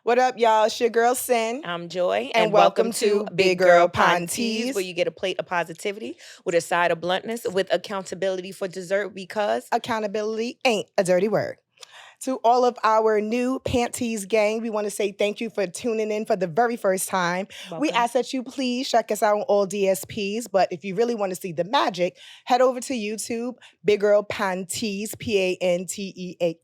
What up, y'all? It's your girl, Sin. I'm Joy, And welcome to Big Girl Pantease, where you get a plate of positivity with a side of bluntness with accountability for dessert because Accountability ain't a dirty word. To all of our new Pantease gang, we want to say thank you for tuning in for the very first time. We welcome. ask that you please check us out on all DSPs, but if you really want to see the magic, head over to YouTube, Big Girl Pantease, Pantease.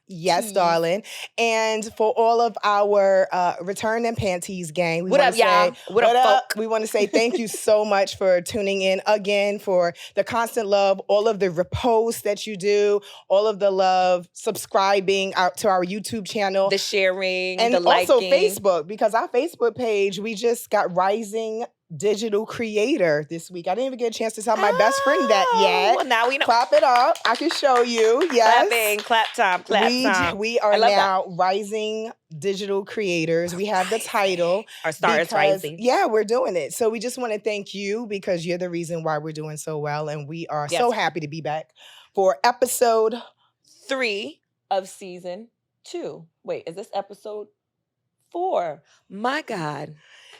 Yes, Tease. darling. And for all of our return and Pantease gang, we What want up, to say, y'all? What up, folk? We want to say thank you so much for tuning in again, for the constant love, all of the reposts that you do, all of the love, subscribing out to our YouTube channel. The sharing, And the liking. also Facebook, because our Facebook page, we just got Rising Digital Creator this week. I didn't even get a chance to tell my best friend that yet. Well, now we know. Clap it up. I can show you. Yes. Clapping, clap time. We are now Rising Digital Creators. We have the title. Our star is rising. Yeah, we're doing it. So we just want to thank you because you're the reason why we're doing so well. And we are so happy to be back for episode 3 of season 2. Wait, is this episode 4? My God.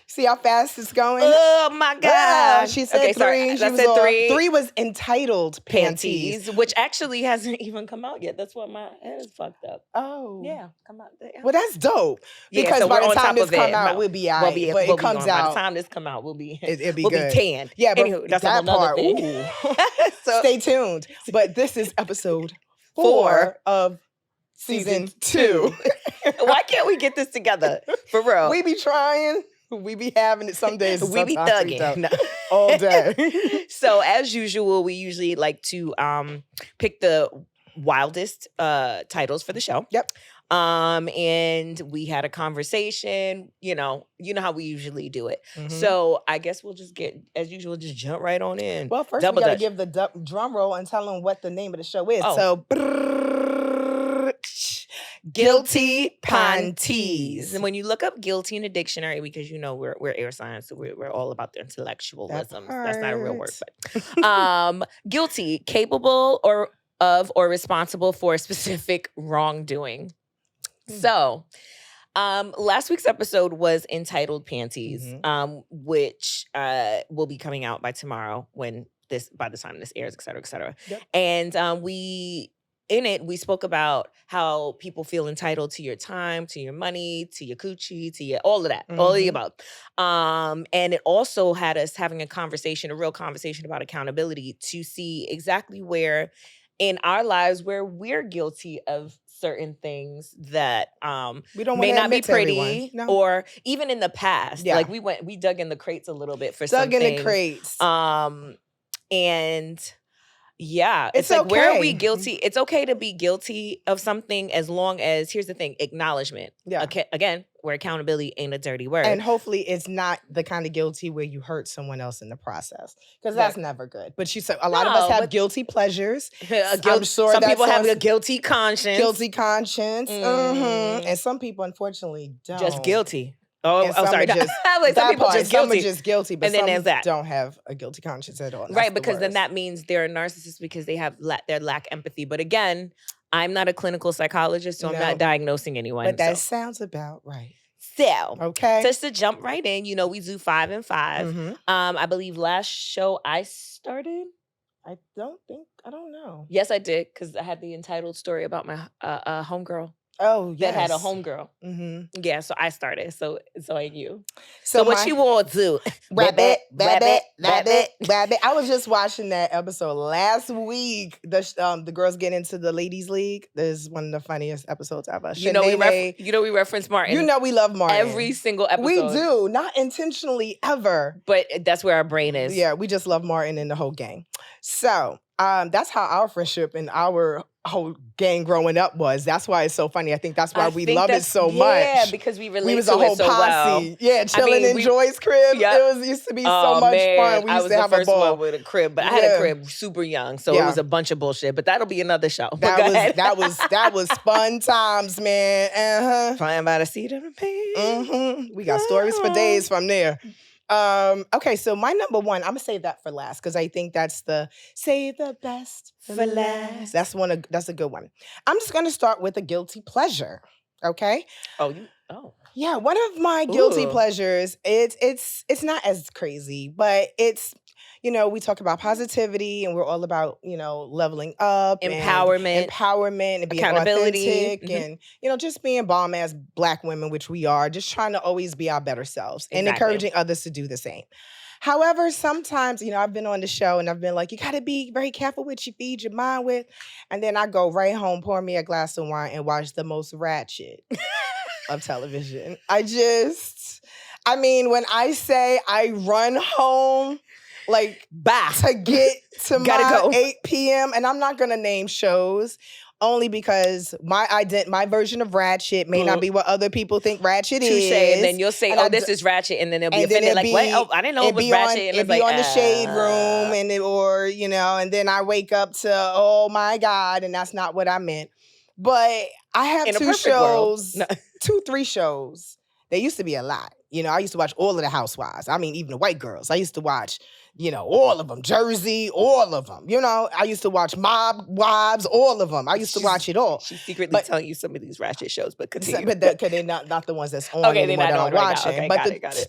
See how fast it's going? Oh my God. She said 3. Sorry. I said 3. 3 was entitled Pantease. Which actually hasn't even come out yet. That's why my head is fucked up. Oh. Yeah, come out. Well, that's dope. Yeah, because so by we're the on time top this of come it. out, we'll be all right. But it comes out. By the time this come out, we'll be it'll be we'll good. be tanned. Yeah, but anywho, that's that another part, thing. So, stay tuned. But this is episode 4 of season 2. Why can't we get this together? For real. We be trying. We be having it some days. We be thugging all day. So as usual, we usually like to pick the wildest titles for the show. Yep. And we had a conversation, you know how we usually do it. Mm-hmm. So I guess we'll just just jump right on in. Well, first we got to give the drum roll and tell them what the name of the show is. Oh. So, Guilty Pantease. And when you look up guilty in the dictionary, because we're air science, so we're all about the intellectualism. That's not a real word, but guilty, capable or responsible for a specific wrongdoing. So, last week's episode was entitled Pantease, which will be coming out by tomorrow by the time this airs, et cetera, et cetera. Yep. And we spoke about how people feel entitled to your time, to your money, to your coochie, to your all of that, all of the above. And it also had us having a real conversation about accountability to see exactly where in our lives where we're guilty of certain things that we don't may not be pretty, no. Or even in the past. Yeah. Like we dug in the crates a little bit for some things. Dug in the crates. And yeah, it's like, okay. Where are we guilty? It's okay to be guilty of something as long as, here's the thing, acknowledgement. Yeah. Again, where accountability ain't a dirty word. And hopefully it's not the kind of guilty where you hurt someone else in the process. Because that's never good. But a lot of us have guilty pleasures. I'm sure some people have a guilty conscience. Guilty conscience. And some people, unfortunately, don't. Just guilty. Oh, sorry. Just, like some people just guilty. Some are just guilty, but and then some there's that. Don't have a guilty conscience at all. Right, because then that means they're a narcissist because they have they lack empathy. But again, I'm not a clinical psychologist, so I'm not diagnosing anyone. But that sounds about right. So, okay. Just to jump right in, we do 5 and 5. I believe last show I started. I don't know. Yes, I did, because I had the entitled story about my homegirl. Oh, yes. That had a homegirl. Yeah, so I started. So ain't you. So what you want to do? Rabbit. I was just watching that episode last week. The girls get into the ladies' league. This is one of the funniest episodes ever. We reference Martin. You know we love Martin. Every single episode. We do. Not intentionally ever. But that's where our brain is. Yeah, we just love Martin and the whole gang. So that's how our friendship and our whole gang growing up was. That's why it's so funny. I think that's why we love it so much. Yeah, because we relate was to a whole it so posse. Well. Yeah, chilling in Joy's crib. Yep. It used to be so much fun. We used to have a ball. I was the first one with a crib, but I had a crib super young, so it was a bunch of bullshit. But that'll be another show. That was fun times, man. Flying by the seat of the pants. We got stories for days from there. Okay, so my number one, I'm gonna save that for last because I think that's save the best for last. That's a good one. I'm just gonna start with a guilty pleasure. Okay. Oh. Yeah, one of my guilty Ooh. pleasures, it's not as crazy, but it's, we talk about positivity and we're all about, leveling up Empowerment. and being Accountability. authentic and, just being bomb ass Black women, which we are, just trying to always be our better selves and Exactly. encouraging others to do the same. However, sometimes, I've been on the show and I've been like, you got to be very careful what you feed your mind with. And then I go right home, pour me a glass of wine and watch the most ratchet of television. When I say I run home, like, to get to my 8 p.m., and I'm not going to name shows, only because my version of ratchet may not be what other people think ratchet is. Touché. And then you'll say, this is ratchet, and then they'll be offended, like, what? Oh, I didn't know it was ratchet. And it'd be on the shade room, and then I wake up to, oh my God, and that's not what I meant. But I have 3 shows. They used to be a lot. I used to watch all of the Housewives. I mean, even the white girls. I used to watch, all of them. Jersey, all of them. I used to watch Mob Wives, all of them. I used to watch it all. She's secretly telling you some of these ratchet shows, but continue. But they're not the ones that's on anymore that I'm watching. Okay, but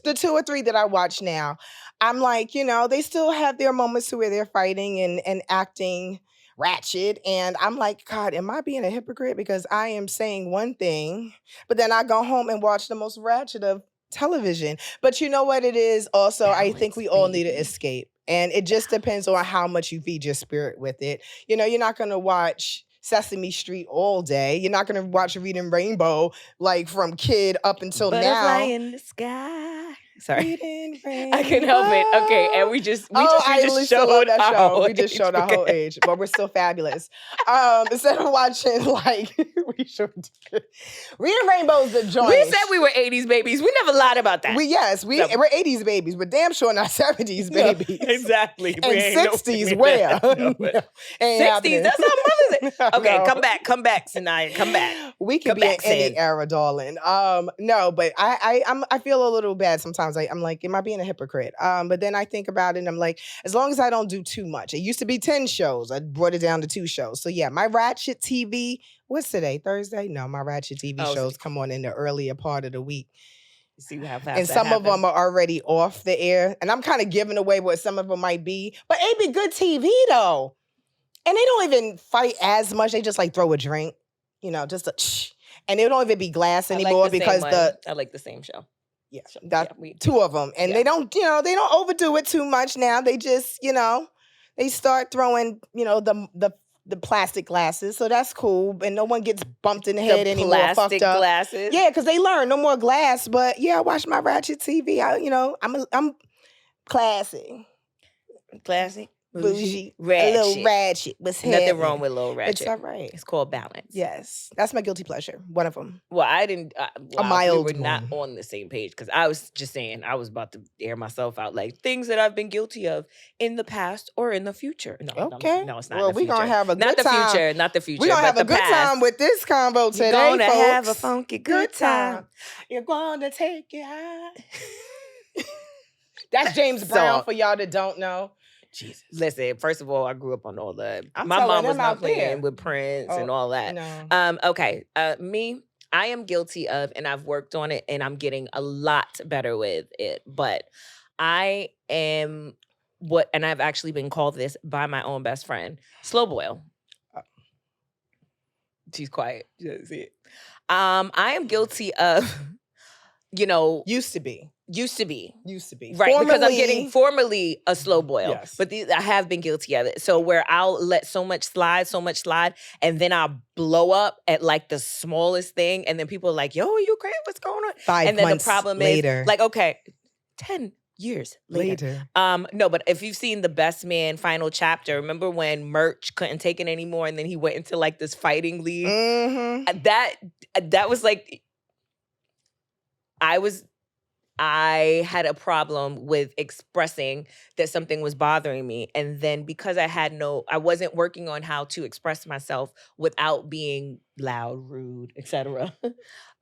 the 2 or 3 that I watch now, I'm like, they still have their moments where they're fighting and acting ratchet, and I'm like, God, am I being a hypocrite because I am saying one thing, but then I go home and watch the most ratchet of television? But you know what it is also? Balance, I think we all need to escape, and it just depends on how much you feed your spirit with it. You're not going to watch Sesame Street all day. You're not going to watch Reading Rainbow like from kid up until now. Butterfly in the sky. Sorry, I couldn't help it. Okay, and we just showed that our show. whole We just showed our whole age, but we're still fabulous. Instead of watching Reading Rainbow's the joint. We said we were 80s babies. We never lied about that. We're 80s babies, but damn sure not 70s babies. No, exactly. And 60s where? No, 60s. That's how mothers say. Okay, come back, Sanaya. Come back. We could be in any era, darling. No, but I feel a little bad sometimes. I'm like, am I being a hypocrite? But then I think about it and I'm like, as long as I don't do too much. It used to be 10 shows. I brought it down to 2 shows. So yeah, my ratchet TV, what's today? Thursday? No, my ratchet TV shows come on in the earlier part of the week. See how fast and some of them are already off the air. And I'm kind of giving away what some of them might be. But it'd be good TV though. And they don't even fight as much. They just like throw a drink, just a and they don't even be glass anymore because I like the same show. Yeah, got 2 of them, and they don't overdo it too much now. They just, they start throwing, the plastic glasses, so that's cool, and no one gets bumped in the head anymore. Plastic fucked up. Glasses, yeah, because they learn no more glass. But yeah, I watch my ratchet TV. I'm classy, bougie, ratchet. A little ratchet. What's nothing wrong with a little ratchet? It's all right. It's called balance. Yes, that's my guilty pleasure. One of them. Well, I didn't. A mild we were not on the same page because I was just saying I was about to air myself out, like things that I've been guilty of in the past or in the future. No, okay. No, it's not. Well, we're gonna have a not good time. Future, not the future. We're gonna have a good past. time with this convo today. We're gonna folks. have a funky good time. You're gonna take it high. That's James Brown for y'all that don't know. Jesus. Listen, first of all, I grew up on all the. My mom was not playing with Prince and all that. No. Okay. Me, I am guilty of, and I've worked on it, and I'm getting a lot better with it. But I am and I've actually been called this by my own best friend, slow boil. She's quiet. She doesn't see it. I am guilty of, used to be. Right, because I'm getting formally a slow boil. Yes. But I have been guilty of it. So where I'll let so much slide, and then I'll blow up at like the smallest thing. And then people are like, yo, are you crazy? What's going on? 5 and then months the problem later. is, like, okay, 10 years later. No, but if you've seen The Best Man final chapter, remember when Merch couldn't take it anymore and then he went into like this fighting league? Mm-hmm. That was like, I had a problem with expressing that something was bothering me. And then because I wasn't working on how to express myself without being loud, rude, etc.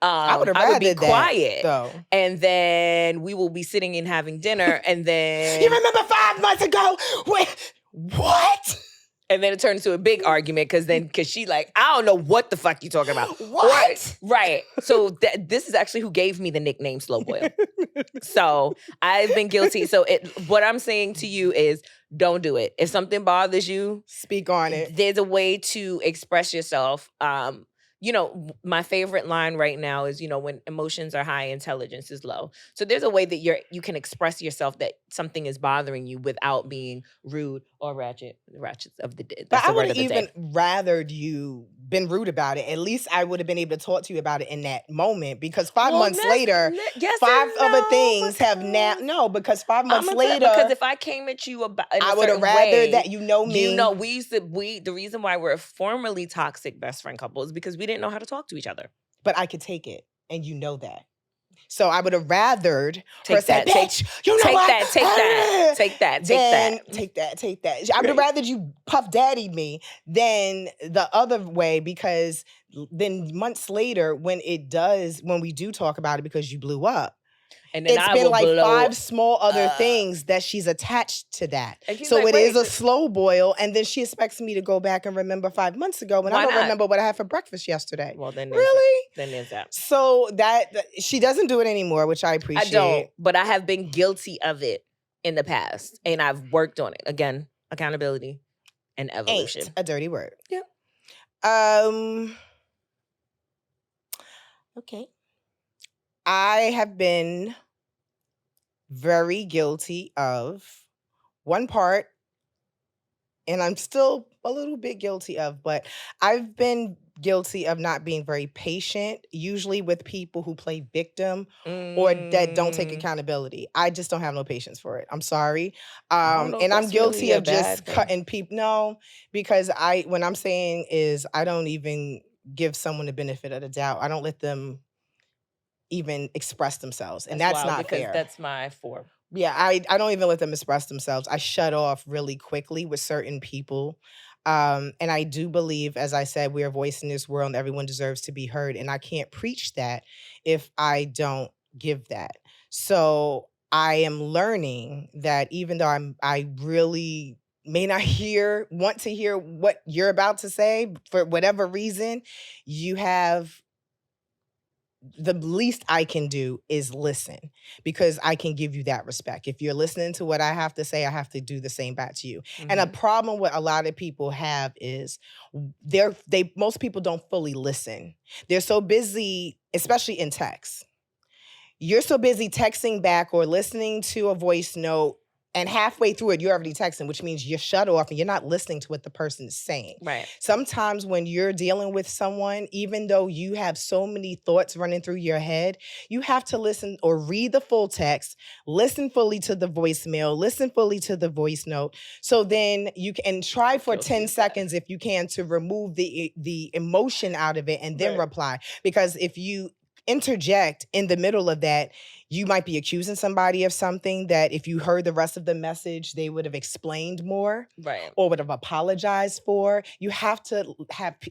I would be quiet. Though. And then we will be sitting and having dinner. And then you remember 5 months ago? Wait, what? And then it turned into a big argument because she like, I don't know what the fuck you talking about. What? Right. So this is actually who gave me the nickname Slow Boil. So I've been guilty. So what I'm saying to you is don't do it. If something bothers you, speak on it. There's a way to express yourself. My favorite line right now is, when emotions are high, intelligence is low. So there's a way that you can express yourself that something is bothering you without being rude or ratchet. Ratchets of the dead. But I would have even rathered you been rude about it. At least I would have been able to talk to you about it in that moment, because 5 months later, yes, five other no, things have now. No, because 5 months later, because if I came at you about, I would have rathered that you know me. The reason why we're a formerly toxic best friend couple is because we didn't know how to talk to each other. But I could take it, and you know that. So I would have rathered take her that, say, bitch, you know take what? That, take that. I would have rathered you Puff Daddied me than the other way, because then months later, when we do talk about it because you blew up, and then it's been like 5 small other things that she's attached to that. So like, it is a slow boil, and then she expects me to go back and remember 5 months ago when I don't remember what I had for breakfast yesterday. Well, then there's that. So that she doesn't do it anymore, which I appreciate. I don't, but I have been guilty of it in the past, and I've worked on it. Again, accountability and evolution. Ain't a dirty word. Yep. Okay. I have been very guilty of one part, and I'm still a little bit guilty of, but I've been guilty of not being very patient, usually with people who play victim or that don't take accountability. I just don't have no patience for it. I'm sorry. And I'm guilty of just cutting people. No, because when I'm saying is I don't even give someone the benefit of the doubt. I don't let them even express themselves. And that's not fair. That's my 4. Yeah, I don't even let them express themselves. I shut off really quickly with certain people. And I do believe, as I said, we're a voice in this world and everyone deserves to be heard. And I can't preach that if I don't give that. So I am learning that even though I really may not want to hear what you're about to say for whatever reason, you have the least I can do is listen, because I can give you that respect. If you're listening to what I have to say, I have to do the same back to you. Mm-hmm. And a problem what a lot of people have is most people don't fully listen. They're so busy, especially in text. You're so busy texting back or listening to a voice note, and halfway through it, you're already texting, which means you're shut off and you're not listening to what the person is saying. Right. Sometimes when you're dealing with someone, even though you have so many thoughts running through your head, you have to listen or read the full text, listen fully to the voicemail, listen fully to the voice note. So then you can try for 10 seconds if you can to remove the emotion out of it and then reply. Because if you interject in the middle of that, you might be accusing somebody of something that if you heard the rest of the message, they would have explained more, right, or would have apologized for. You have to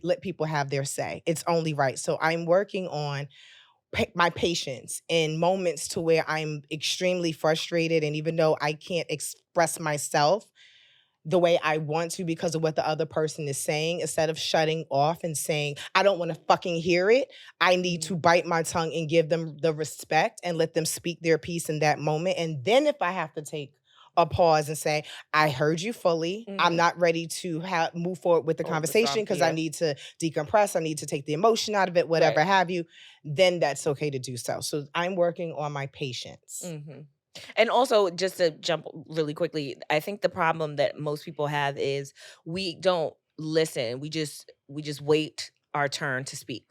let people have their say. It's only right. So I'm working on my patience in moments to where I'm extremely frustrated, and even though I can't express myself the way I want to because of what the other person is saying, instead of shutting off and saying, I don't want to fucking hear it, I need to bite my tongue and give them the respect and let them speak their piece in that moment. And then if I have to take a pause and say, I heard you fully, I'm not ready to move forward with the conversation because I need to decompress, I need to take the emotion out of it, whatever have you, then that's okay to do so. So I'm working on my patience. Mm-hmm. And also, just to jump really quickly, I think the problem that most people have is we don't listen. We just wait our turn to speak.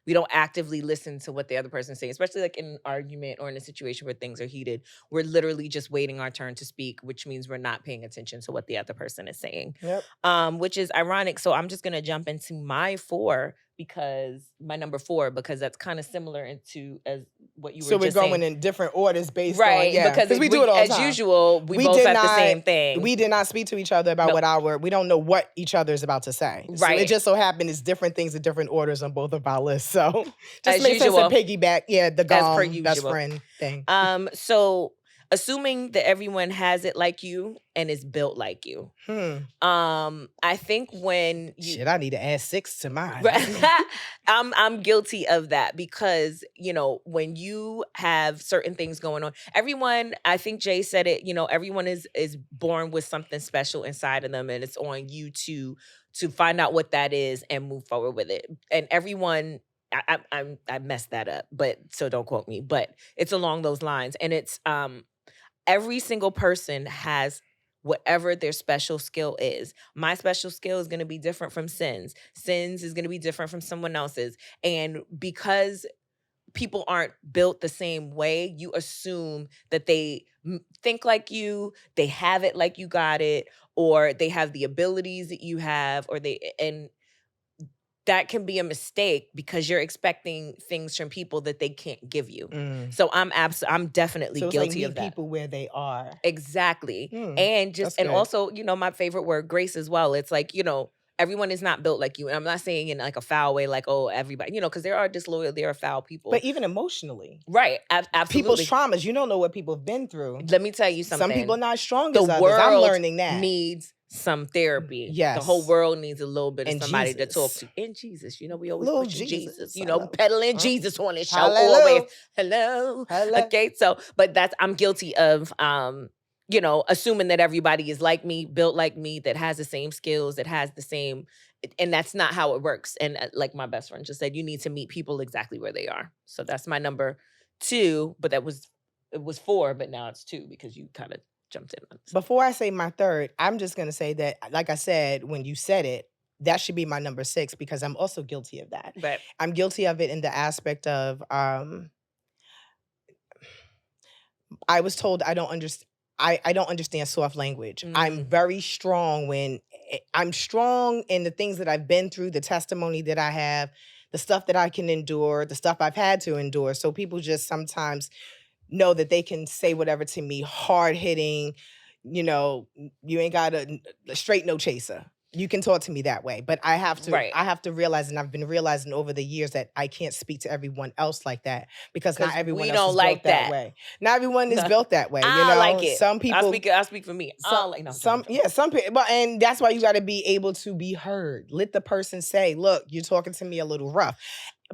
We don't actively listen to what the other person is saying, especially like in an argument or in a situation where things are heated. We're literally just waiting our turn to speak, which means we're not paying attention to what the other person is saying. Yep. Which is ironic. So I'm just going to jump into my number 4, because that's kind of similar as what you were just saying. So we're going in different orders based on, because we do it all the time. As usual, we both have the same thing. We did not speak to each other about we don't know what each other is about to say. Right. So it just so happened it's different things in different orders on both of our lists. So just as makes usual, sense to piggyback. Yeah, the as per best usual. friend thing. So assuming that everyone has it like you and is built like you. I think when you Shit, I need to add 6 to mine. I'm guilty of that because, when you have certain things going on, everyone, I think Jay said it, everyone is born with something special inside of them, and it's on you to find out what that is and move forward with it. And everyone, I messed that up, but so don't quote me, but it's along those lines. And it's every single person has whatever their special skill is. My special skill is going to be different from Sin's. Sin's is going to be different from someone else's. And because people aren't built the same way, you assume that they think like you, they have it like you got it, or they have the abilities that you have, and that can be a mistake because you're expecting things from people that they can't give you. So I'm definitely So it's guilty like of that. people where they are. Exactly. And also, my favorite word, grace as well. It's like, everyone is not built like you. And I'm not saying in like a foul way, like, oh, everybody, because there are disloyal, there are foul people. But even emotionally. Right. Absolutely. People's traumas, you don't know what people have been through. Let me tell you something. Some people are not strong as others. I'm learning that. Needs some therapy. Yes. The whole world needs a little bit of somebody Jesus. to talk to. In Jesus. We always Little push Jesus. Jesus. Peddling Jesus on this show Hallelujah. always. Hello. Okay. So, but I'm guilty of assuming that everybody is like me, built like me, that has the same skills, that has the same, and that's not how it works. And like my best friend just said, you need to meet people exactly where they are. So that's my number 2, but it was 4, but now it's 2 because you kind of jumped in. Before I say my 3rd, I'm just going to say that, like I said, when you said it, that should be my number 6 because I'm also guilty of that. Right. I'm guilty of it in the aspect of I was told I don't understand. I don't understand soft language. I'm very strong I'm strong in the things that I've been through, the testimony that I have, the stuff that I can endure, the stuff I've had to endure. So people just sometimes know that they can say whatever to me, hard hitting, you ain't got a straight no chaser. You can talk to me that way, but I have to realize, and I've been realizing over the years that I can't speak to everyone else like that because not everyone else is built that way. Not everyone is built that way. I like it. Some people. I'll speak for me. Some people. But and that's why you got to be able to be heard. Let the person say, "Look, you're talking to me a little rough."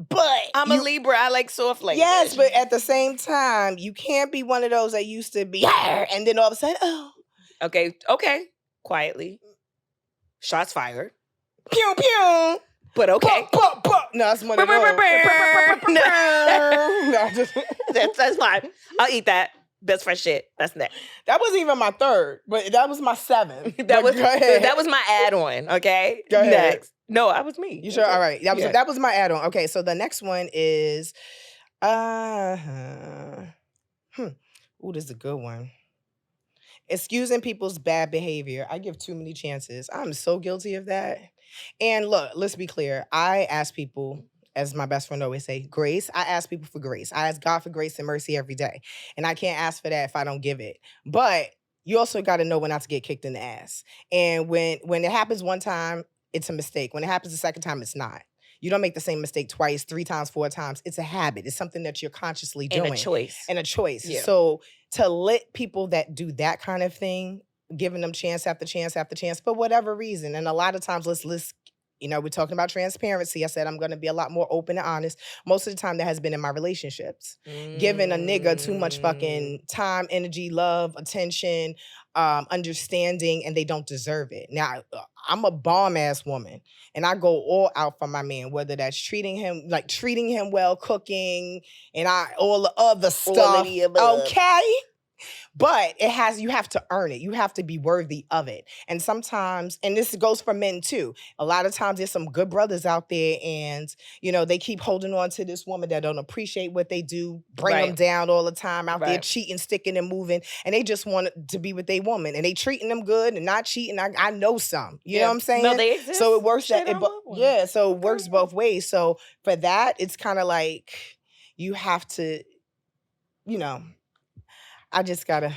But I'm a Libra. I like soft language. Yes, but at the same time, you can't be one of those that used to be, and then all of a sudden, oh. Okay. Quietly. Shots fired. Pew, pew. But okay. No, that's one of those. That's fine. I'll eat that. That's fresh shit. That's next. That wasn't even my 3rd, but that was my 7th. That was my add-on, okay? Go ahead. Next. No, that was me. You sure? All right. That was my add-on. Okay, so the next one is ooh, this is a good one. Excusing people's bad behavior. I give too many chances. I'm so guilty of that. And look, let's be clear. I ask people, as my best friend always say, grace. I ask people for grace. I ask God for grace and mercy every day. And I can't ask for that if I don't give it. But you also got to know when not to get kicked in the ass. And when it happens one time, it's a mistake. When it happens the second time, it's not. You don't make the same mistake twice, 3 times, 4 times. It's a habit. It's something that you're consciously doing. And a choice. Yeah. So to let people that do that kind of thing, giving them chance after chance after chance for whatever reason. And a lot of times, let's we're talking about transparency. I said I'm going to be a lot more open and honest. Most of the time that has been in my relationships. Giving a nigga too much fucking time, energy, love, attention, understanding, and they don't deserve it. Now, I'm a bomb-ass woman, and I go all out for my man, whether that's treating him well, cooking, and all the other stuff. Okay? But you have to earn it. You have to be worthy of it. And sometimes, and this goes for men too, a lot of times there's some good brothers out there and, they keep holding on to this woman that don't appreciate what they do, bring them down all the time, out there cheating, sticking and moving, and they just want to be with their woman. And they treating them good and not cheating. I know some. You know what I'm saying? No, they exist. So it works so it works both ways. So for that, it's kind of like you have to, I just gotta,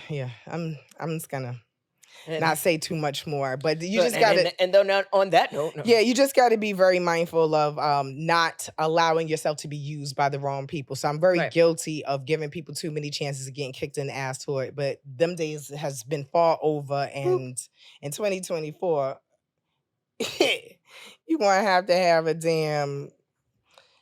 I'm just gonna, not say too much more, but you But, just got to. And then on that note, Yeah, you just got to be very mindful of not allowing yourself to be used by the wrong people. So I'm very guilty of giving people too many chances of getting kicked in the ass for it. But them days has been far over, and in 2024, you're going to have a damn.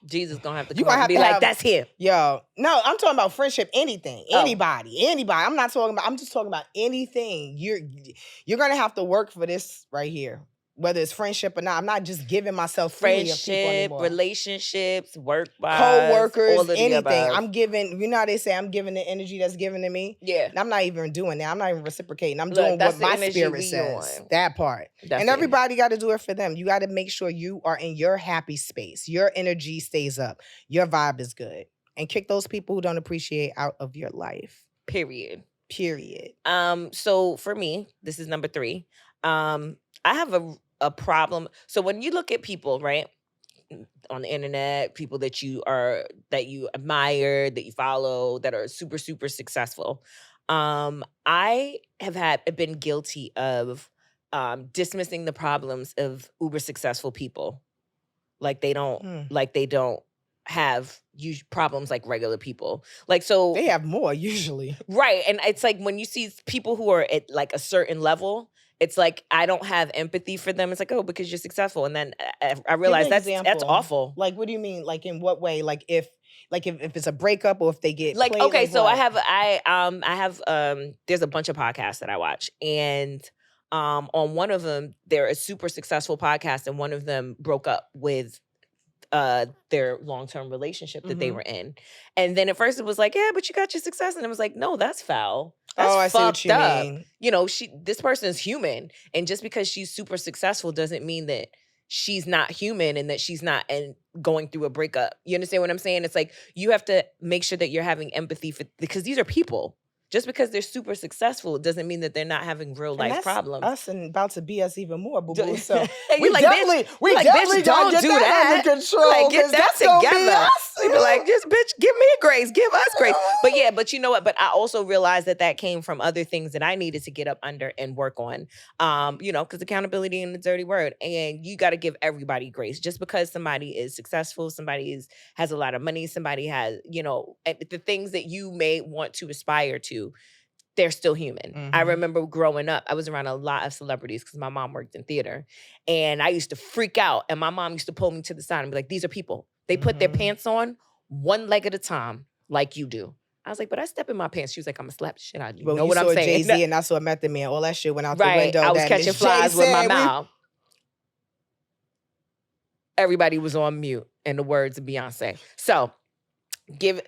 Jesus gonna have to come out and be like, that's him. Yo, no, I'm talking about friendship, anything, anybody. I'm not talking about, I'm just talking about anything. You're gonna have to work for this right here, whether it's friendship or not. I'm not just giving myself freely of people anymore. Relationships, work vibes, co-workers, all of anything. I'm giving, you know how they say I'm giving the energy that's given to me? Yeah. And I'm not even doing that. I'm not even reciprocating. I'm doing what my spirit says. That part. And everybody got to do it for them. You got to make sure you are in your happy space. Your energy stays up. Your vibe is good. And kick those people who don't appreciate out of your life. Period. So for me, this is number 3. I have a problem. So when you look at people, right, on the internet, people that you admire, that you follow, that are super, super successful, I have been guilty of dismissing the problems of uber successful people. Like they don't have problems like regular people. Like, so they have more usually. Right. And it's like when you see people who are at like a certain level, it's like I don't have empathy for them. It's like, oh, because you're successful. And then I realize that's awful. Like, what do you mean? Like, in what way? Like, if it's a breakup or if they get like, played, okay, like so what? I have there's a bunch of podcasts that I watch, and on one of them they're a super successful podcast, and one of them broke up with their long-term relationship that they were in. And then at first it was like, yeah, but you got your success. And it was like, no, that's foul. That's I see what you up. mean. You know, this person is human. And just because she's super successful doesn't mean that she's not human and that she's not going through a breakup. You understand what I'm saying? It's like, you have to make sure that you're having empathy because these are people. Just because they're super successful doesn't mean that they're not having real life problems. Us and about to be us even more, boo-boo. So we definitely don't do that. Under control. Like, get that together. We be like, just bitch, give me a grace, give us grace. But you know what? But I also realized that came from other things that I needed to get up under and work on. You know, because accountability is a dirty word, and you got to give everybody grace. Just because somebody is successful, somebody has a lot of money, somebody has, you know, the things that you may want to aspire to, they're still human. I remember growing up, I was around a lot of celebrities because my mom worked in theater. And I used to freak out. And my mom used to pull me to the side and be like, these are people. They put their pants on one leg at a time, like you do. I was like, but I step in my pants. She was like, I'm going to slap the shit out of you. Well, know what I'm saying? Jay-Z and I saw Method Man. All that shit went out the Right. window. I was catching flies with my mouth. Everybody was on mute, in the words of Beyonce. So, give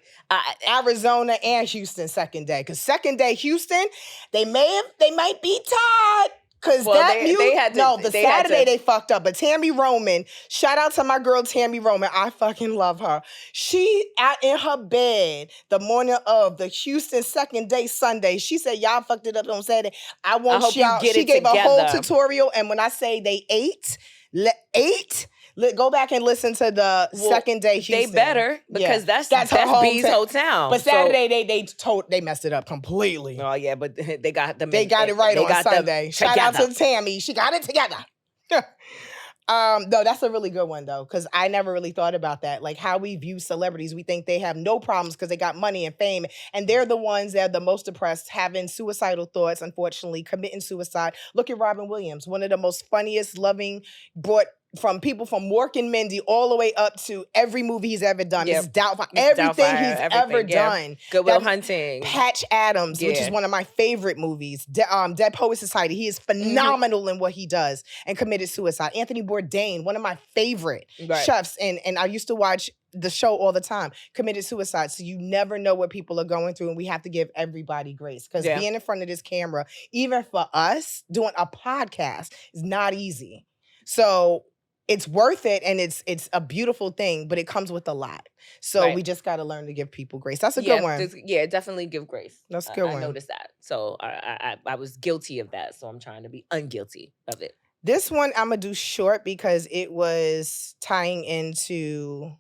Arizona and Houston second day, because second day Houston, they might be tied. Because Saturday they fucked up. But Tammy Roman, shout out to my girl Tammy Roman. I fucking love her. She in her bed the morning of the Houston second day Sunday. She said, y'all fucked it up on Saturday. I want y'all. She gave a whole tutorial. And when I say they ate. Go back and listen to the second day Houston. They better, because that's her B's whole town. But Saturday they messed it up completely. Oh yeah, but they got them. They got it right on Sunday. Shout out to Tammy. She got it together. No, that's a really good one though, because I never really thought about that. Like how we view celebrities. We think they have no problems because they got money and fame, and they're the ones that are the most depressed, having suicidal thoughts, unfortunately, committing suicide. Look at Robin Williams, one of the most funniest, loving, brought from people from Mork and Mindy all the way up to every movie he's ever done. It's Doubtfire. Everything he's ever done. Good Will Hunting. Patch Adams, which is one of my favorite movies. Dead Poet Society. He is phenomenal in what he does, and committed suicide. Anthony Bourdain, one of my favorite chefs, and I used to watch the show all the time, committed suicide. So you never know what people are going through, and we have to give everybody grace, because being in front of this camera, even for us doing a podcast, is not easy. So it's worth it, and it's a beautiful thing, but it comes with a lot. So we just got to learn to give people grace. That's a good one. Definitely give grace. That's a good one. I noticed that. So I was guilty of that. So I'm trying to be unguilty of it. This one I'm going to do short because it was tying into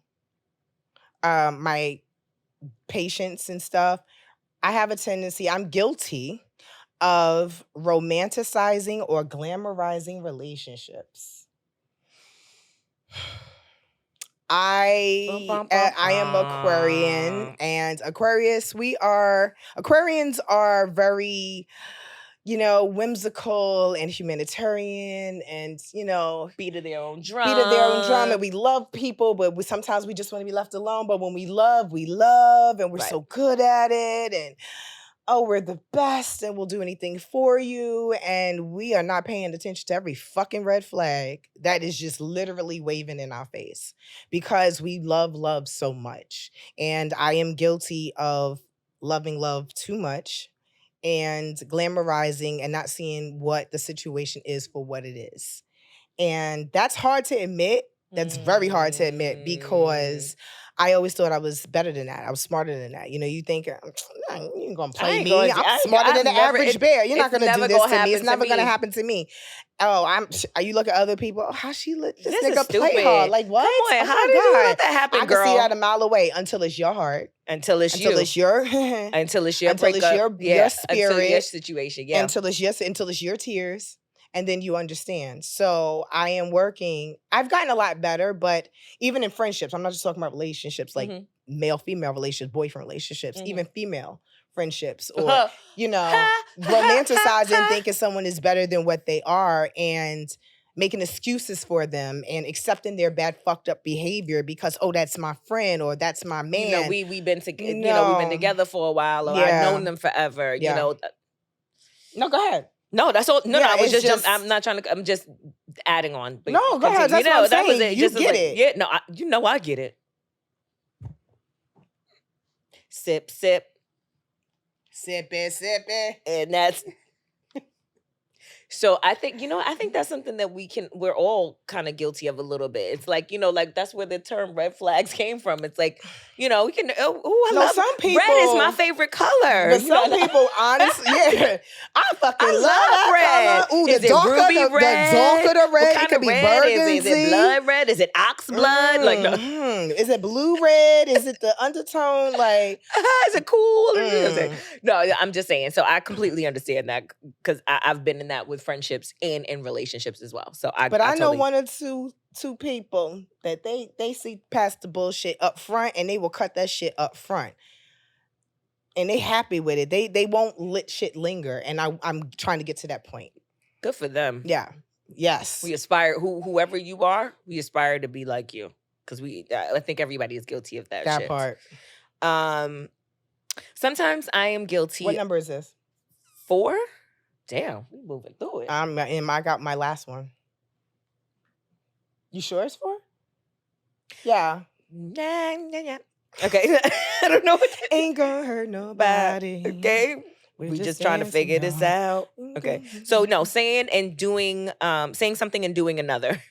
my patience and stuff. I have a tendency, I'm guilty of romanticizing or glamorizing relationships? I am Aquarian, and Aquarians are very, whimsical and humanitarian, and beat of their own drum, and we love people, but sometimes we just want to be left alone. But when we love, and we're so good at it, and we're the best, and we'll do anything for you, and we are not paying attention to every fucking red flag that is just literally waving in our face because we love so much. And I am guilty of loving love too much and glamorizing and not seeing what the situation is for what it is. And that's hard to admit. That's very hard to admit because I always thought I was better than that. I was smarter than that. You think, you ain't gonna play me. I'm smarter than the average bear. You're not gonna do this to me. It's never gonna happen to me. You look at other people. Oh, how she let this nigga play hard? Like what? Come on, how did you let that happen, girl? I can see that a mile away until it's your heart. Until it's your spirit. Until it's your situation. Yeah. Until it's your tears. And then you understand. So I am working. I've gotten a lot better, but even in friendships, I'm not just talking about relationships, like male-female relationships, boyfriend relationships, even female friendships, or, romanticizing, thinking someone is better than what they are and making excuses for them and accepting their bad fucked up behavior because, that's my friend or that's my man. We've been together for a while, or I've known them forever, No, go ahead. No, that's all. No, I was just I'm not trying to. I'm just adding on. No, go ahead. That's what I'm saying. That was it. You get it. Yeah, no, I get it. Sip, sip, sip it, and that's. So I think that's something that we're all kind of guilty of a little bit. It's like, that's where the term red flags came from. It's like, we can, some people, red is my favorite color. But some people, honestly, I fucking love red. Color. Ooh, is the it ruby red? The darker the red, what it could be red burgundy. Is it blood red? Is it ox blood? Is it blue red? Is it the undertone? Like, is it cool? No, I'm just saying. So I completely understand that because I've been in that with friendships and in relationships as well. So I know one or two people that they see past the bullshit up front and they will cut that shit up front. And they happy with it. They won't let shit linger. And I'm trying to get to that point. Good for them. Yeah. Yes. We aspire, whoever you are, we aspire to be like you. Because I think everybody is guilty of that shit. That part. Sometimes I am guilty. What number is this? 4? Damn, we moving through it. I got my last one. You sure it's 4? Yeah. Yeah. Okay. I don't know what that ain't gonna hurt nobody. Okay. We're just trying to figure this out. Okay. So no, saying something and doing another.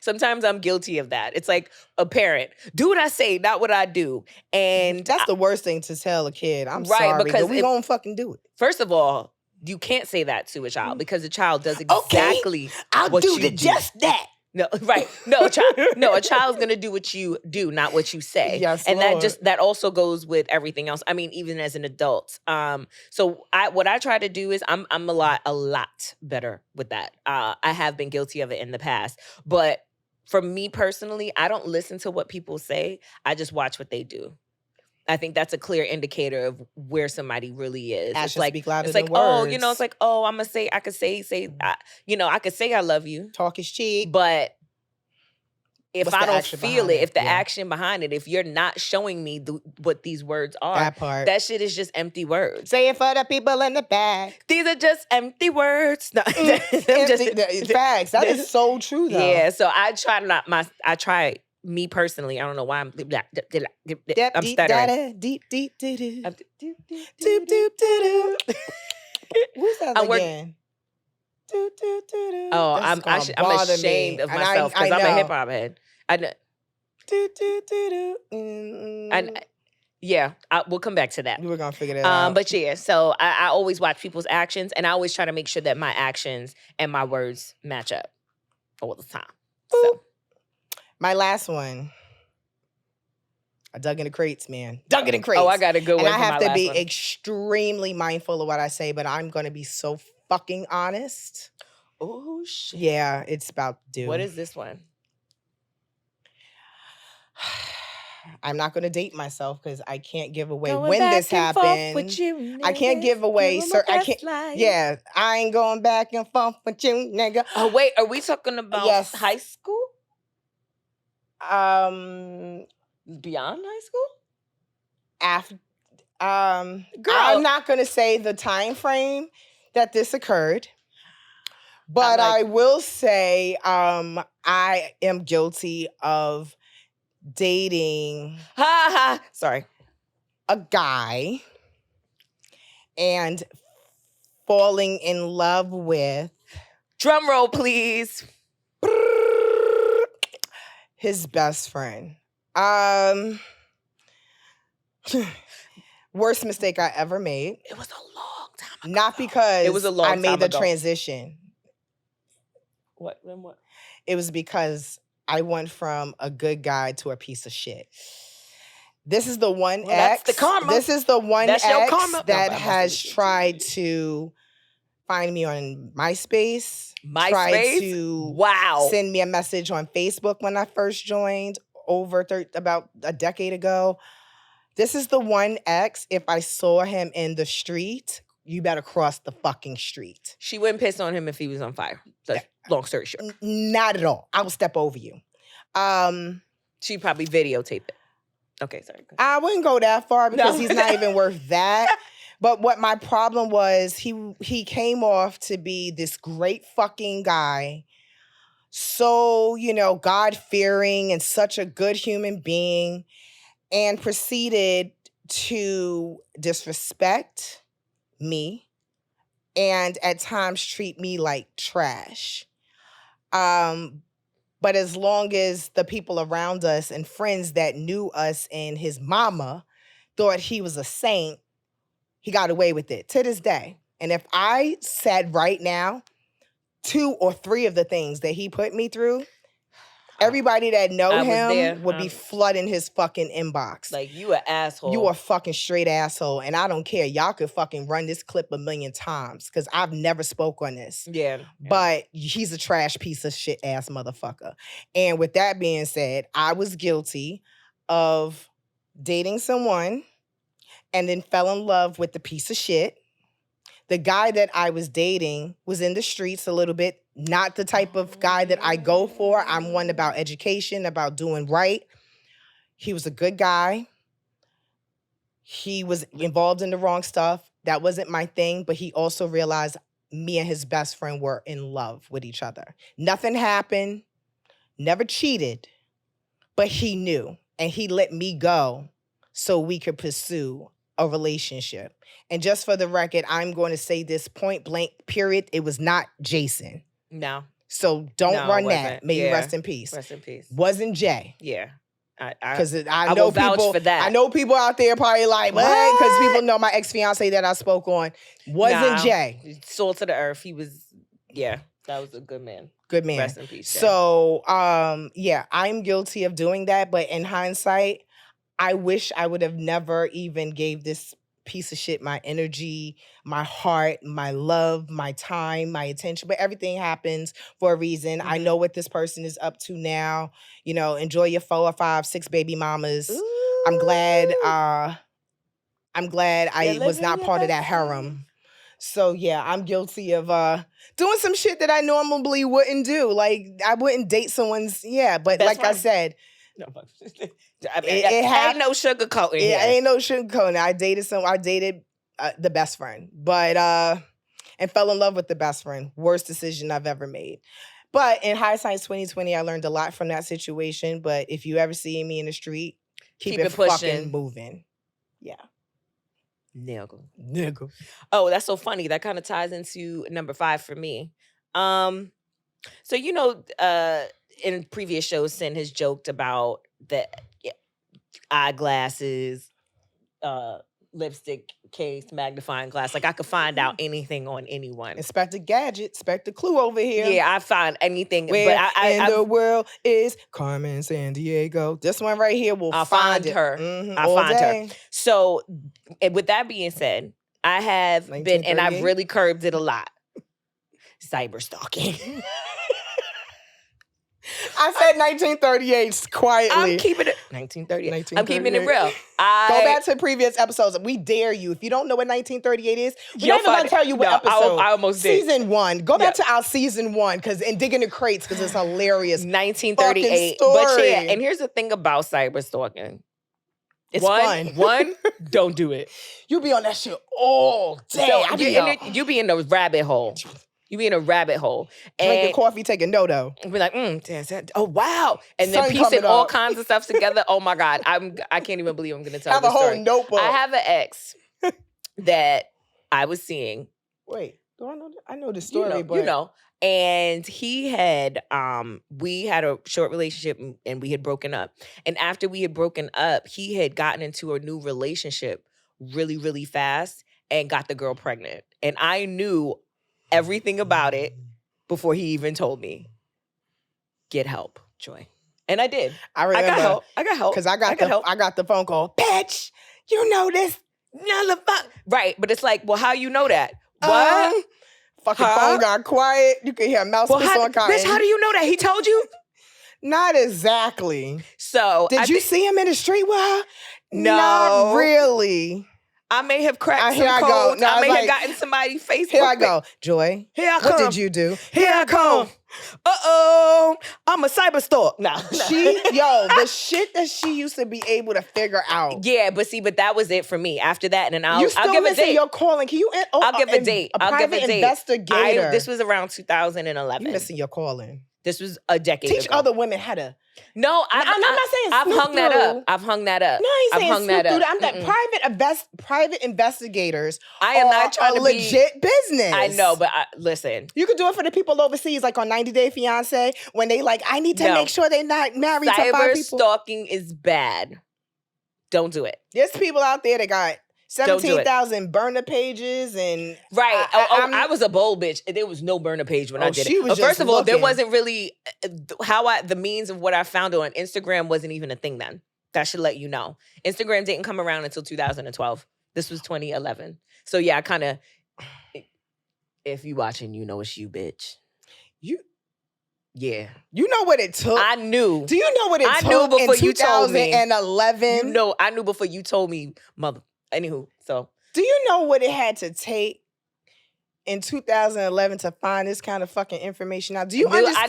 Sometimes I'm guilty of that. It's like a parent. Do what I say, not what I do. And that's the worst thing to tell a kid. I'm sorry, because we gonna fucking do it. First of all, you can't say that to a child because the child does exactly I'll what do you just that. No, right. No, a child's gonna do what you do, not what you say. Yes, and Lord. that also goes with everything else. I mean, even as an adult. So what I try to do is I'm a lot better with that. I have been guilty of it in the past, but for me personally, I don't listen to what people say. I just watch what they do. I think that's a clear indicator of where somebody really is. Actions speak louder than words. It's like, I'm gonna say, I could say, I could say I love you. Talk is cheap. But if I don't feel it, if the action behind it, if you're not showing me what these words are, that shit is just empty words. Say it for the people in the back. These are just empty words. No, facts. That is so true, though. Yeah. So I try. Me personally, I don't know why I'm stuttering. Deep. Who's that again? Oh, I'm ashamed of myself because I'm a hip hop head. We'll come back to that. We're gonna figure that out. But yeah, so I always watch people's actions, and I always try to make sure that my actions and my words match up all the time. So. My last one. I dug in the crates, man. Dug in the crates. Oh, I got a good one. And I have to be one. extremely mindful of what I say, but I'm going to be so fucking honest. Oh, shit. Yeah, it's about due. What is this one? I'm not going to date myself because I can't give away going when back this and happened. With you, I can't give away. I can't. Life. Yeah, I ain't going back and forth with you, nigga. Oh wait, are we talking about high school? Beyond high school? After, I'm not going to say the time frame that this occurred. But I will say I am guilty of dating sorry, a guy and falling in love with, drum roll please, his best friend. Worst mistake I ever made. It was a long time ago. Not because it was a long I made the ago. transition. What? Then what? It was because I went from a good guy to a piece of shit. This is the one ex. That's the karma. This is the one that's ex that has tried to find me on MySpace. Tried to send me a message on Facebook when I first joined about a decade ago. This is the one ex, if I saw him in the street, you better cross the fucking street. She wouldn't piss on him if he was on fire. That's long story short. Not at all. I will step over you. She probably videotaped it. Okay, sorry. I wouldn't go that far because he's not even worth that. But what my problem was, he came off to be this great fucking guy. So, God-fearing and such a good human being, and proceeded to disrespect me and at times treat me like trash. But as long as the people around us and friends that knew us and his mama thought he was a saint, he got away with it to this day. And if I said right now 2 or 3 of the things that he put me through, everybody that know him would be flooding his fucking inbox. Like, you an asshole. You a fucking straight asshole. And I don't care. Y'all could fucking run this clip 1,000,000 times because I've never spoke on this. Yeah. But he's a trash piece of shit ass motherfucker. And with that being said, I was guilty of dating someone and then fell in love with the piece of shit. The guy that I was dating was in the streets a little bit. Not the type of guy that I go for. I'm one about education, about doing right. He was a good guy. He was involved in the wrong stuff. That wasn't my thing, but he also realized me and his best friend were in love with each other. Nothing happened, never cheated, but he knew, and he let me go so we could pursue a relationship. And just for the record, I'm going to say this point blank, period. It was not Jason. No. So don't run that. May you rest in peace. Rest in peace. Wasn't Jay. Yeah. Because I know will vouch people for that. I know people out there probably like, what? Because people know my ex-fiance that I spoke on. Wasn't Jay. Soul to the earth. He was, that was a good man. Good man. Rest in peace. Jay. So, I'm guilty of doing that. But in hindsight, I wish I would have never even gave this piece of shit my energy, my heart, my love, my time, my attention. But everything happens for a reason. Mm-hmm. I know what this person is up to now. Enjoy your 4 or 5, 6 baby mamas. Ooh. I'm glad I was not part of that harem. So yeah, I'm guilty of doing some shit that I normally wouldn't do. Like, I wouldn't date someone's, but That's like fine. I said, it ain't no sugarcoating. It ain't no sugarcoating. I dated the best friend, but and fell in love with the best friend. Worst decision I've ever made. But in hindsight, 2020, I learned a lot from that situation. But if you ever see me in the street, keep it fucking moving. Yeah. Nigga. Oh, that's so funny. That kind of ties into number 5 for me. So in previous shows, Sin has joked about the eyeglasses, lipstick case, magnifying glass. Like I could find out anything on anyone. Inspector Gadget, Inspector Clue over here. Yeah, I find anything. Where but the world is Carmen Sandiego? This one right here will find her. Mm-hmm, I'll find day. her. So, with that being said, I have been, and I've really curbed it a lot. Cyber stalking. I said 1938 quietly. I'm keeping it 1938. I'm keeping it real. Go back to previous episodes. We dare you. If you don't know what 1938 is, we're not even going to tell you what episode. I almost did. Season 1. Go back to our season 1 and dig in the crates because it's hilarious. 1938. But yeah, and here's the thing about cyber stalking. It's fun. One, don't do it. You be on that shit all day. So you be in the rabbit hole. You be in a rabbit hole. Drinking coffee, taking no-do. And be like, oh, wow. And then piecing all kinds of stuff together. Oh, my God. I can't even believe I'm going to tell this story. Have a whole notebook. I have an ex that I was seeing. Wait, do I know? I know the story, but... You know. And he had, we had a short relationship and we had broken up. And after we had broken up, he had gotten into a new relationship really, really fast and got the girl pregnant. And I knew everything about it before he even told me. Get help, Joy. And I did. I remember. I got help. Because I got the phone call. Bitch, you know this. Right. But it's like, well, how you know that? What? Fucking phone got quiet. You can hear mouse on cotton. Bitch, how do you know that? He told you? Not exactly. So did you see him in the street with her? No. Not really. I may have cracked some codes. No, I may have gotten somebody's Facebook. Here I go. Joy, here I come. What did you do? Here I come. Uh-oh. I'm a cyber stalk. No. The shit that she used to be able to figure out. Yeah, but that was it for me. After that, and then I'll give a date. You're calling. Can you? I'll give a date. I'll give a date. Investigator. This was around 2011. You missing your calling. This was a decade ago. Teach other women how to. No, I'm not saying I've hung that up. I've hung that up. No, I ain't saying snoop through that. I'm that private investigators. I am not trying to be legit business. I know, but listen. You could do it for the people overseas, like on 90 Day Fiance, when they like, I need to make sure they're not married to 5 people. Cyber stalking is bad. Don't do it. There's people out there that got 17,000 burner pages and right. I was a bold bitch. There was no burner page when I did it. First of all, there wasn't really the means of what I found on Instagram wasn't even a thing then. That should let you know. Instagram didn't come around until 2012. This was 2011. So yeah, I kind of. If you watching, you know it's you, bitch. Yeah. You know what it took? I knew. Do you know what it took? I knew before you told me. 2011. You know, I knew before you told me, mother. Anywho, so. Do you know what it had to take in 2011 to find this kind of fucking information out? Do you understand?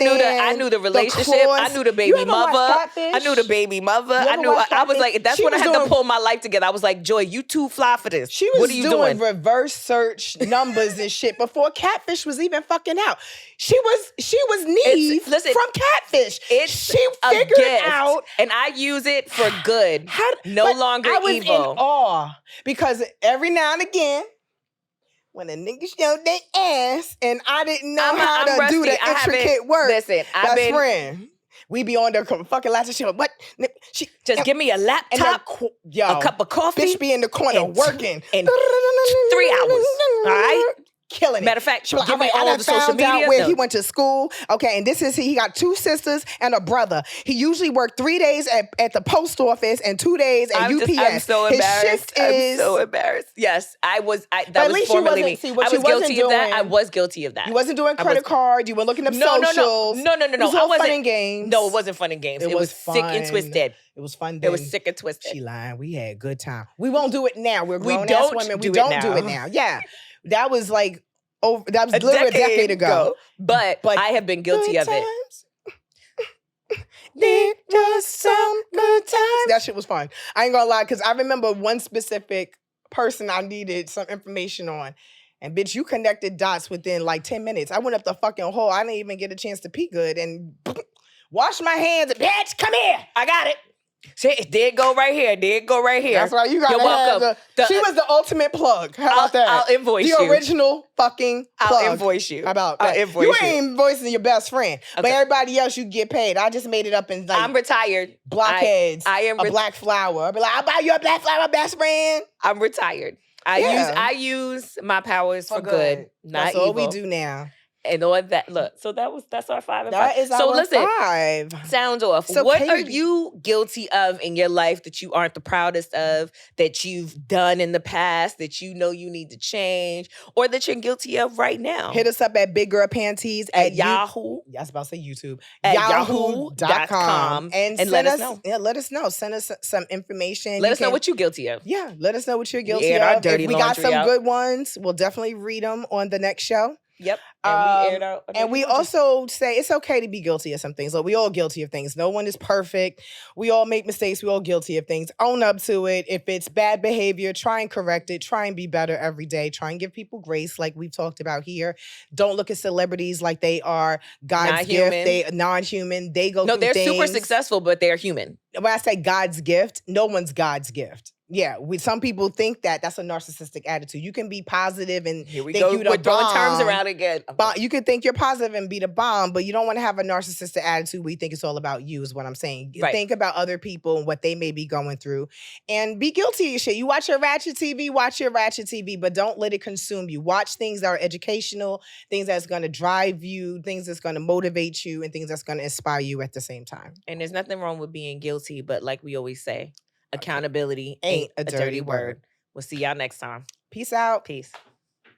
I knew the relationship. I knew the baby mother. I knew the baby mother. I was like, that's when I had to pull my life together. I was like, Joy, you too fly for this. She was doing reverse search numbers and shit before Catfish was even fucking out. She was Neve from Catfish. She figured out. And I use it for good. No longer evil. I was in awe because every now and again, when a nigga showed their ass and I didn't know how to do the intricate work. Listen, friend. We be on the fucking last of shit. What? Just give me a laptop, a cup of coffee. Bitch be in the corner working. In 3 hours. All right? Killing it. Matter of fact, give me all of the social media. Where he went to school. Okay, and this is he got 2 sisters and a brother. He usually worked 3 days at the post office and 2 days at UPS. I'm so embarrassed. I'm so embarrassed. Yes, I was. That was formerly me. I was guilty of that. I was guilty of that. You wasn't doing credit card. You were looking up socials. No. It was all fun and games. No, it wasn't fun and games. It was sick and twisted. It was fun. Then. It was sick and twisted. She lying. We had a good time. We won't do it now. We're grown ass women. We don't do it now. Yeah, that was like. That was literally a decade ago. But I have been guilty of it. It was some good times. That shit was fun. I ain't gonna lie, because I remember one specific person I needed some information on. And bitch, you connected dots within like 10 minutes. I went up the fucking hole. I didn't even get a chance to pee good and wash my hands. Bitch, come here. I got it. There it go right here. There it go right here. That's why you gotta You're welcome. She was the ultimate plug. How about that? I'll invoice you. The original fucking plug. I'll invoice you. How about I'll that? invoice You ain't invoicing your best friend. Okay. But everybody else, you get paid. I just made it up in like... I'm retired. Blockheads. I am a black flower. I'll be like, I'll buy you a black flower, best friend. I'm retired. I use my powers for good, not That's evil. all we do now. And all that. Look, so that's our 5 and 5. That is our 5. Sound off. So what are you guilty of in your life that you aren't the proudest of, that you've done in the past, that you know you need to change, or that you're guilty of right now? Hit us up at Big Girl Pantease at Yahoo. I was about to say YouTube. At yahoo.com. And let us know. Yeah, let us know. Send us some information. Let us know what you're guilty of. Yeah, let us know what you're guilty of. Our dirty if we got some out. good ones, we'll definitely read them on the next show. Yep. And we aired out. And we also say it's okay to be guilty of some things. Like, we all guilty of things. No one is perfect. We all make mistakes. We all guilty of things. Own up to it. If it's bad behavior, try and correct it. Try and be better every day. Try and give people grace, like we've talked about here. Don't look at celebrities like they are God's gift. They non-human. They go through they're things. super successful, but they're human. When I say God's gift, no one's God's gift. Yeah, some people think that's a narcissistic attitude. You can be positive and here we think go. you the We're throwing bomb. terms around again. But you can think you're positive and be the bomb, but you don't want to have a narcissistic attitude where you think it's all about you, is what I'm saying. Right. Think about other people and what they may be going through, and be guilty of your shit. You watch your ratchet TV, but don't let it consume you. Watch things that are educational, things that's going to drive you, things that's going to motivate you, and things that's going to inspire you at the same time. And there's nothing wrong with being guilty, but like we always say, accountability ain't a dirty word. We'll see y'all next time. Peace out. Peace.